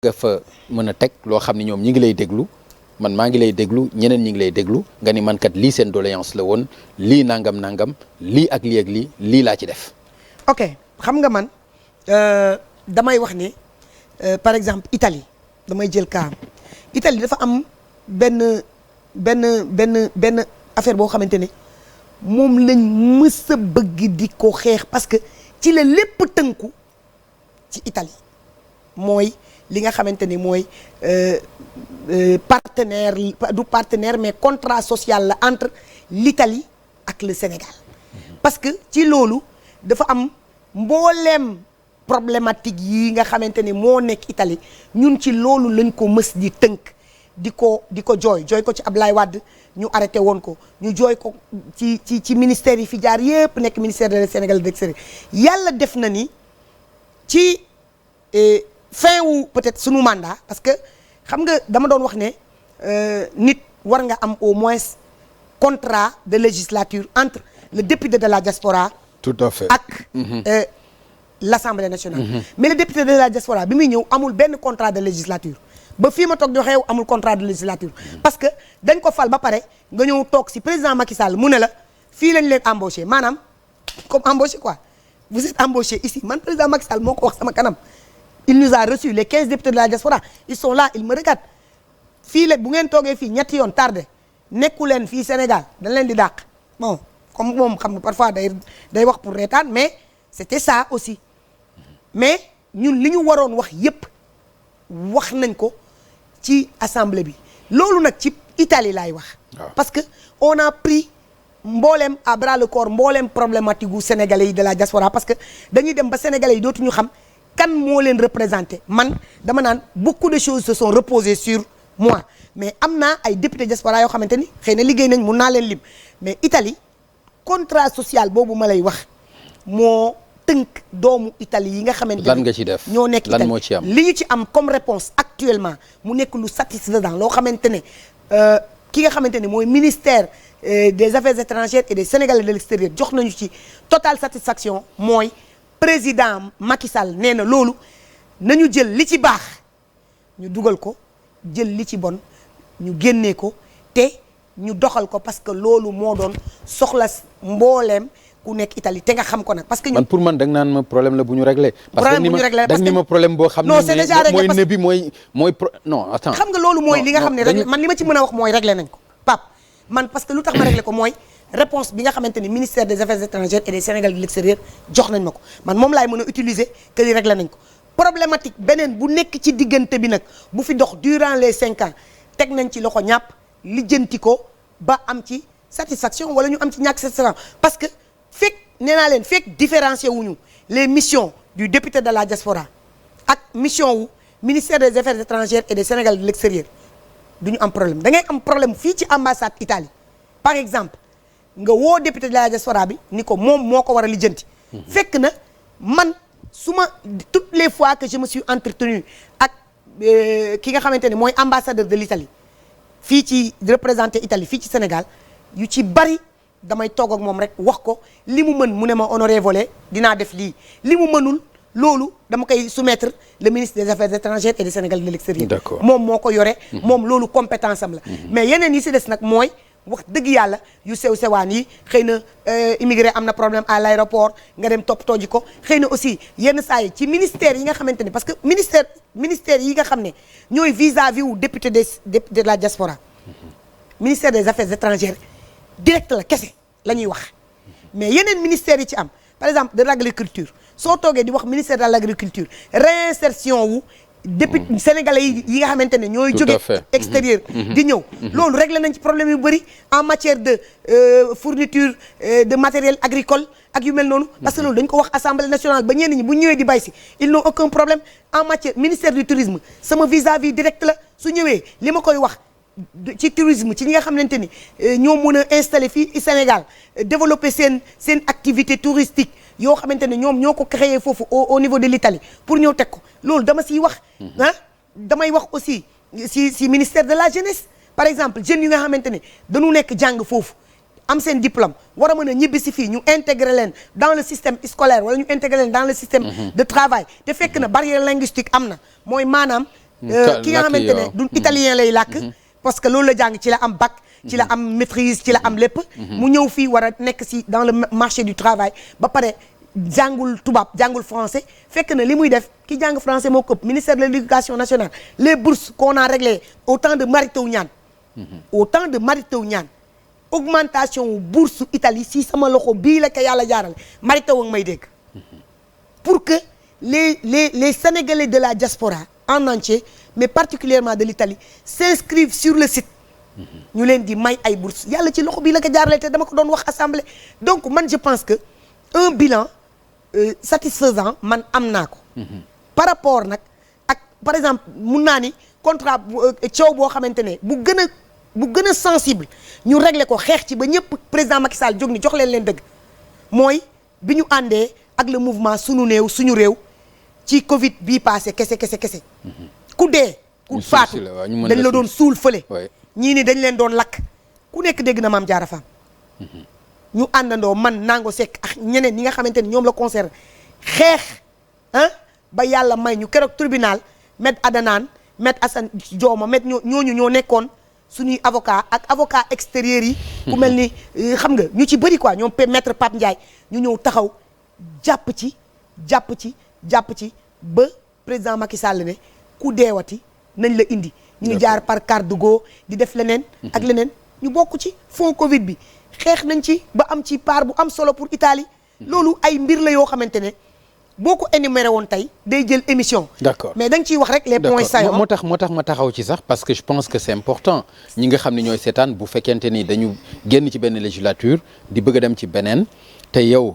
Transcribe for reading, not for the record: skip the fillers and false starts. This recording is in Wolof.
nga fa mën a teg loo xam ne ñoom ñi ngi lay déglu man maa ngi lay déglu ñeneen ñi ngi lay déglu nga ni man kat lii seen doléance la woon lii nangam lii ak lii laa ci def. ok xam nga man damay wax ne par exemple Italie damay jël cas Italie dafa am benn affaire boo xamante ne moom lañ mës a bëgg di ko xeex parce que ci la lépp tënku ci Italie mooy li nga xamante ni mooy partenaire du partenaire mais contrat social la entre l'Italie ak le Sénégal parce que ci loolu dafa am mbooleem problématique yi nga xamante ni moo nekk Italie ñun ci loolu lañ ko mës di tënk di ko jooy ko ci Ablaye Wade ñu arrêté woon ko ñu jooy ko ci ministère yi fi jaar yépp nekk ministère de Sénégal de l'extérieur yàlla def na ni ci fin wu peut-être sunu mandat parce que xam nga dama doon wax ne nit war nga am au moins contrat de législature entre le député de la diaspora tout à fait ak l'Assemblée nationale mais le député de la diaspora bi muy ñëw amul benn contrat de législature ba fii ma toog di waxee amul contrat de législature parce que dañ ko fal ba pare nga ñëw toog si président Macky Sall mu ne la fii lañ leen embauché maanaam comme embauché quoi vous êtes embauché ici man président Macky Sall moo ko wax sama kanam il nous a reçu les 15 députés de la diaspora ils sont là ils me regardent fii la bu ngeen toogee fii ñetti yoon tardé nekku leen fii Sénégal dañ leen di dàq bon comme moom xam nga parfois day wax pour reetaan mais c'était ça aussi mais ñun li ñu waroon wax yépp wax nañ ko ci assemblée bi loolu nag ci Italie laay wax parce que on a pris mbooleem à bras le corps mbooleem problématique gu sénégalais yi de la diaspora parce que dañuy dem ba sénégalais yi dootuñu xam kan moo leen représenté man dama naan beaucoup de choses se sont reposées sur moi mais am naa ay député diaspora yoo xamante ni xëy na liggéey nañ mun naa leen lim mais Italie contrat social boobu ma lay wax moo tënk doomu Italie yi nga xamante ni lan nga ci def ñoo nekk lan Italie moo ci am li ñu ci am comme réponse actuellement mu nekk lu satisfaisant loo xamante ne ki nga xamante ne mooy ministère des affaires étrangères et des Sénégalais de l'extérieur jox nañu ci totale satisfaction mooy président Macky Sall nee na loolu nañu jël li ci baax ñu dugal ko jël li ci bon ñu génnee ko te ñu doxal ko parce que loolu moo doon soxla mbooleem ku nekk Italie te nga xam ko nag parce que man pour man da nga naan ma problème la bu ñu réglé parce que ni ma problème boo xam ne mooy ne bi mooy non attends xam nga loolu mooy li nga xam ne réglé man li ma ci mën a wax mooy réglé nañ ko Pape man parce que lu tax ma réglé ko mooy réponse bi nga xamante ni ministère des affaires étrangères et des Sénégalais de l'extérieur jox nañ ma ko man moom laay mën a utiliser que li réglé nañ ko problématique beneen bu nekk ci diggante bi nag bu fi dox durant les 5 ans teg nañ ci loxo ñàpp lijjanti ko ba am ci satisfaction wala ñu am ci ñàkk satisfaction parce que fekk nee naa leen fekk différencier wuñu les missions du député de la diaspora ak mission wu ministère des affaires étrangères et des Sénégalais de l'extérieur du ñu am problème da ngay am problème fii ci ambassade Italie par exemple nga woo député de la diaspora bi ni ko moom moo ko war a lijjanti fekk na man su ma toutes les fois que je me suis entretenu ak ki nga xamante ne mooy ambassadeur de l'Italie fii ci représenté Italie fii ci Sénégal yu ci bari damay toog ak moom rek wax ko li mu mën mu ne ma honoré dinaa def lii li mu mënul loolu dama koy soumettre le ministre des affaires étrangères et des Sénégalais de l'extérieur moom moo ko yore moom loolu compétence am la mais yeneen yi si des nag mooy wax dëgg yàlla yu sew sewaan yi xëy na immigré am na problème à l'aéroport nga dem toppatoo ji ko xëy na aussi yenn saa yi ci ministère yi nga xamante ne parce que ministère yi nga xam ne ñooy vis-à-vis wu député de la diaspora ministère des affaires étrangères direct la kese la ñuy wax mais yeneen ministères yi ci am par exemple de l'agriculture soo toogee di wax ministère de l'agriculture réinsertion wu député sénégalais yi nga xamante ne ñooy jóge extérieur di ñëw loolu réglé nañ ci problème yu bëri en matière de fourniture de matériel agricole ak yu mel noonu parce que loolu dañ ko wax assemblée nationale ba ñenn ñi bu ñëwee di bay si ils n'ont aucun problème en matière ministère du tourisme sama vis-à-vis direct la su ñëwee li ma koy wax ci tourisme ci ñi nga xamante ni ñoo mën a installer fii Sénégal développer seen activité touristique yoo xamante ne ñoom ñoo ko créé foofu au niveau de l'Italie pour ñëw teg ko loolu dama siy wax damay wax aussi si ministère de la jeunesse par exemple jeunes yi nga xamante ne dañu nekk jàng foofu am seen diplôme war a mën a ñibbi si fii ñu intégrer leen dans le système scolaire wala ñu intégrer leen dans le système de travail te fekk na barrière linguistique am na mooy maanaam ki nga xamante ne du italien lay làkk parce que loolu la jàng ci la am bac ci la am maîtrise ci la am lépp mu ñëw fii war a nekk si dans le marché du travail ba pare jàngul tubaab jàngul français fekk na li muy def ki jàng français moo këpp ministère de l'éducation nationale les bourses qu'on a réglées au temps de Mary Teuw Niane au temps de Mary Teuw Niane augmentation bourse Italie si sama loxo bii la ko yàlla jaarale Mary Teuw ak may dégg pour que les Sénégalais de la diaspora en entier mais particulièrement de l'Italie s'inscrivent sur le site ñu leen di may ay bourses yàlla ci loxo bii la ko jaarale te dama ko doon wax assemblée donc man je pense que un bilan satisfaisant man am naa ko par rapport nag ak par exemple mun naa ni contrat coow boo xamante ne bu gën a sensible ñu régler ko xeex ci ba ñëpp président Macky Sall jóg ni jox leen dëgg mooy bi ñu àndee ak le mouvement suñu réew ci Covid bii passé kese ku dee ku faatu dañ la doon suul fële ñii ni dañ leen doon lakk ku nekk dégg na Mame Diarra Fam ñu àndandoo man Nango Seck ak ñeneen ñi nga xamante ni ñoom la concerné xeex ba yàlla may ñu keroog tribunal maître Adanaan maître Assane Dioma maître ñooñu ñoo nekkoon suñuy avocat ak avocat extérieur yi ku mel ni xam nga ñu ci bëri quoi ñoom maître Pape Ndiaye ñu ñëw taxaw jàpp ci ba président Macky Sall ne ku deewati nañ la indi ñu jaar par Cardugo di def leneen ak leneen ñu bokk ci fond Covid bi xeex nañ ci ba am ci part bu am solo pour Italie loolu ay mbir la yoo xamante ne boo ko énuméré woon tey day jël émission. d'accord mais da nga ciy wax rek les points saillants. moo tax ma taxaw ci sax parce que je pense que c'est important ñi nga xam ne ñooy seetaan bu fekkente ni dañu génn ci benn législature di bëgg a dem ci beneen te yow